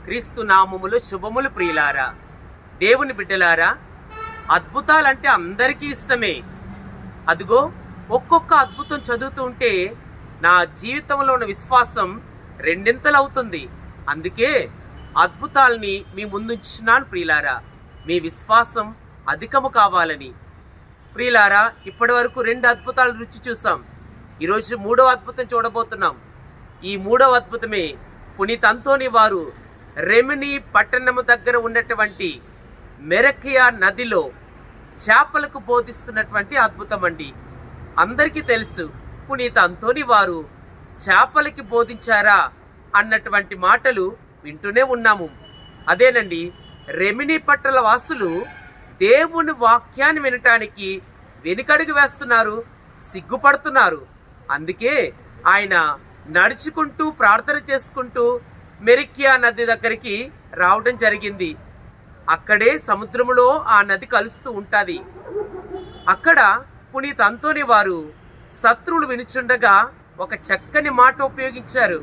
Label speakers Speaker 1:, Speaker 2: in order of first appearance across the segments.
Speaker 1: క్రీస్తు నామములు శుభములు ప్రియులారా, దేవుని బిడ్డలారా, అద్భుతాలంటే అందరికీ ఇష్టమే. అదిగో ఒక్కొక్క అద్భుతం చదువుతూ ఉంటే నా జీవితంలో ఉన్న విశ్వాసం రెండింతలవుతుంది. అందుకే అద్భుతాలని మీ ముందుంచున్నాను ప్రియులారా, మీ విశ్వాసం అధికము కావాలని. ప్రియులారా, ఇప్పటి వరకు 2 అద్భుతాలు రుచి చూసాం. ఈరోజు 3వ అద్భుతం చూడబోతున్నాం. ఈ 3వ అద్భుతమే పునీత్ అంతోని వారు రెమిని పట్టణము దగ్గర ఉన్నటువంటి మెరకియా నదిలో చేపలకు బోధిస్తున్నటువంటి అద్భుతం అండి. అందరికీ తెలుసు, పునీత్ అంతోని వారు చేపలకి బోధించారా అన్నటువంటి మాటలు వింటూనే ఉన్నాము. అదేనండి, రెమిని పట్టణ వాసులు దేవుని వాక్యాన్ని వినటానికి వెనుకడుగు వేస్తున్నారు, సిగ్గుపడుతున్నారు. అందుకే ఆయన నడుచుకుంటూ ప్రార్థన చేసుకుంటూ మెరికియా నది దగ్గరికి రావడం జరిగింది. అక్కడే సముద్రంలో ఆ నది కలుస్తూ ఉంటుంది. అక్కడ పునీత్ అంతోని వారు శత్రువులు వినుచుండగా ఒక చక్కని మాట ఉపయోగించారు.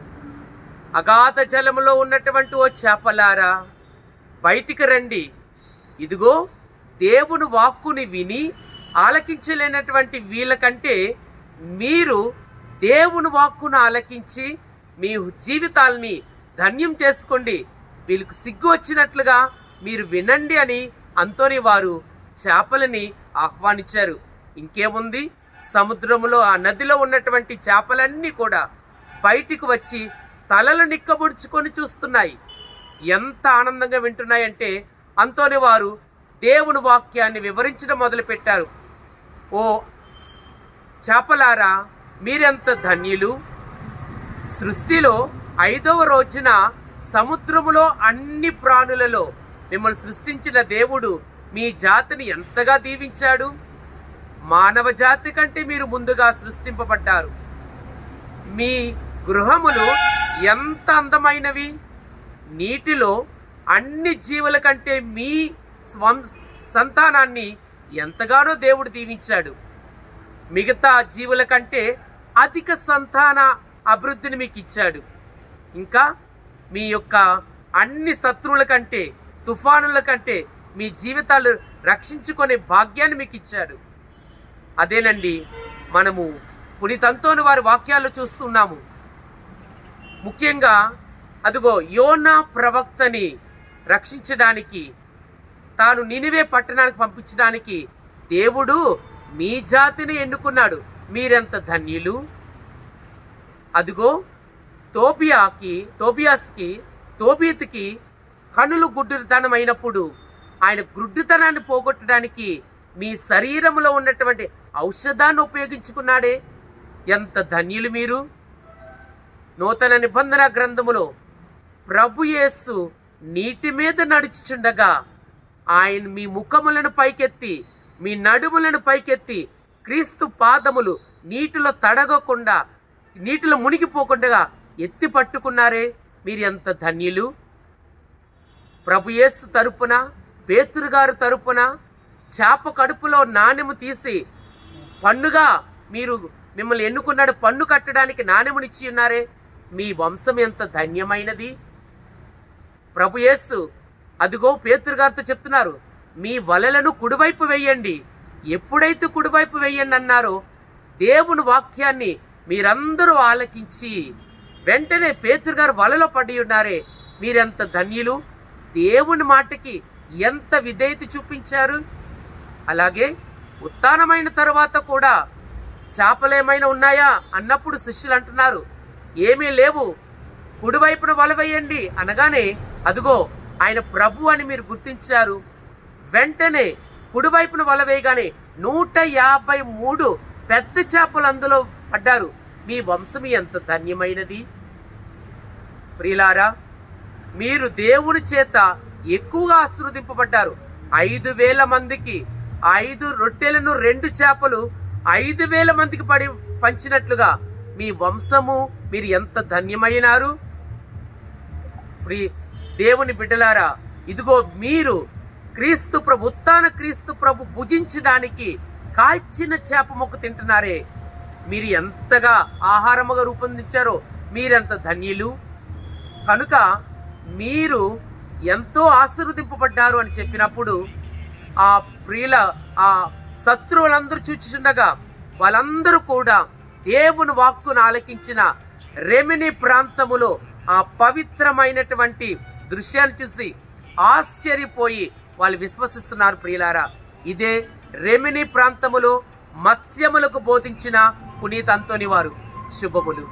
Speaker 1: అగాధ జలములో ఉన్నటువంటి ఓ చేపలారా, బయటికి రండి. ఇదిగో దేవుని వాక్కుని విని ఆలకించలేనటువంటి వీళ్ళకంటే మీరు దేవుని వాక్కును ఆలకించి మీ జీవితాలని ధన్యం చేసుకోండి. వీళ్ళకి సిగ్గు వచ్చినట్లుగా మీరు వినండి అని అంతోని వారు చేపలని ఆహ్వానించారు. ఇంకేముంది, సముద్రంలో ఆ నదిలో ఉన్నటువంటి చేపలన్నీ కూడా బయటికి వచ్చి తలలు నిక్కబొడుచుకొని చూస్తున్నాయి. ఎంత ఆనందంగా వింటున్నాయంటే అంతోని వారు దేవుని వాక్యాన్ని వివరించడం మొదలుపెట్టారు. ఓ చేపలారా, మీరెంత ధన్యులు! సృష్టిలో 5వ రోజున సముద్రములో అన్ని ప్రాణులలో మిమ్మల్ని సృష్టించిన దేవుడు మీ జాతిని ఎంతగా దీవించాడు. మానవ జాతి కంటే మీరు ముందుగా సృష్టింపబడ్డారు. మీ గృహములు ఎంత అందమైనవి. నీటిలో అన్ని జీవుల కంటే మీ సంతానాన్ని ఎంతగానో దేవుడు దీవించాడు. మిగతా జీవుల కంటే అధిక సంతాన అభివృద్ధిని మీకు ఇచ్చాడు. ఇంకా మీ యొక్క అన్ని శత్రువుల కంటే, తుఫానుల కంటే మీ జీవితాలు రక్షించుకునే భాగ్యాన్ని మీకు ఇచ్చాడు. అదేనండి, మనము పునీత్ అంతోని వారి వాక్యాలు చూస్తున్నాము. ముఖ్యంగా అదిగో యోనా ప్రవక్తని రక్షించడానికి, తాను నినివే పట్టణానికి పంపించడానికి దేవుడు మీ జాతిని ఎన్నుకున్నాడు. మీరెంత ధన్యులు! అదిగో తోబియాస్కి కనులు గుడ్డితనం అయినప్పుడు ఆయన గుడ్డితనాన్ని పోగొట్టడానికి మీ శరీరంలో ఉన్నటువంటి ఔషధాన్ని ఉపయోగించుకున్నాడే. ఎంత ధన్యులు మీరు! నూతన నిబంధన గ్రంథములో ప్రభు యేసు నీటి మీద నడుచుచుండగా ఆయన మీ ముఖములను పైకెత్తి, మీ నడుములను పైకెత్తి, క్రీస్తు పాదములు నీటిలో తడగకుండా, నీటిలో మునిగిపోకుండా ఎత్తి పట్టుకున్నారే. మీరు ఎంత ధన్యులు! ప్రభు యేసు తరపున, పేతురు గారు తరపున చేప కడుపులో నాణెము తీసి పన్నుగా మిమ్మల్ని ఎన్నుకున్నాడు. పన్ను కట్టడానికి నాణెమునిచ్చి ఉన్నారే. మీ వంశం ఎంత ధన్యమైనది. ప్రభు యేసు అదిగో పేతురు గారితో చెప్తున్నారు, మీ వలలను కుడివైపు వేయండి. ఎప్పుడైతే కుడివైపు వేయండి అన్నారో దేవుని వాక్యాన్ని మీరందరూ ఆలకించి వెంటనే పేతురు గారు వలలో పడి ఉన్నారే. మీరెంత ధన్యులు! దేవుని మాటకి ఎంత విధేయత చూపించారు. అలాగే ఉత్థానమైన తరువాత కూడా చేపలేమైనా ఉన్నాయా అన్నప్పుడు శిష్యులు అంటున్నారు, ఏమీ లేవు, కుడివైపున వల వేయండి అనగానే అదిగో ఆయన ప్రభు అని మీరు గుర్తించారు. వెంటనే కుడివైపున వల వేయగానే 153 పెద్ద చేపలు అందులో పడ్డారు. మీ వంశం ఎంత ధన్యమైనది. ప్రియులారా, మీరు దేవుని చేత ఎక్కువగా ఆశీర్వదింపబడ్డారు. 5,000 మందికి 5 రొట్టెలను 2 చేపలు 5,000 మందికి పంచినట్లుగా మీ వంశము మీరు ఎంత ధన్యమైనారు. దేవుని బిడ్డలారా, ఇదిగో మీరు ఉత్థాన క్రీస్తు ప్రభు భుజించడానికి కాల్చిన చేప మొక్క తింటున్నారే. మీరు ఎంతగా ఆహారముగా రూపొందించారో మీరెంత ధన్యులు. కనుక మీరు ఎంతో ఆశీర్వదింపబడ్డారు అని చెప్పినప్పుడు ఆ ప్రియుల ఆ శత్రువులందరూ చూచుచుండగా వాళ్ళందరూ కూడా దేవుని వాక్కును ఆలకించిన రెమిని ప్రాంతములో ఆ పవిత్రమైనటువంటి దృశ్యాన్ని చూసి ఆశ్చర్యపోయి వాళ్ళు విశ్వసిస్తున్నారు. ప్రియులారా, ఇదే రెమిని ప్రాంతములో మత్స్యములకు బోధించిన పునీత అంతోని వారు. శుభములు.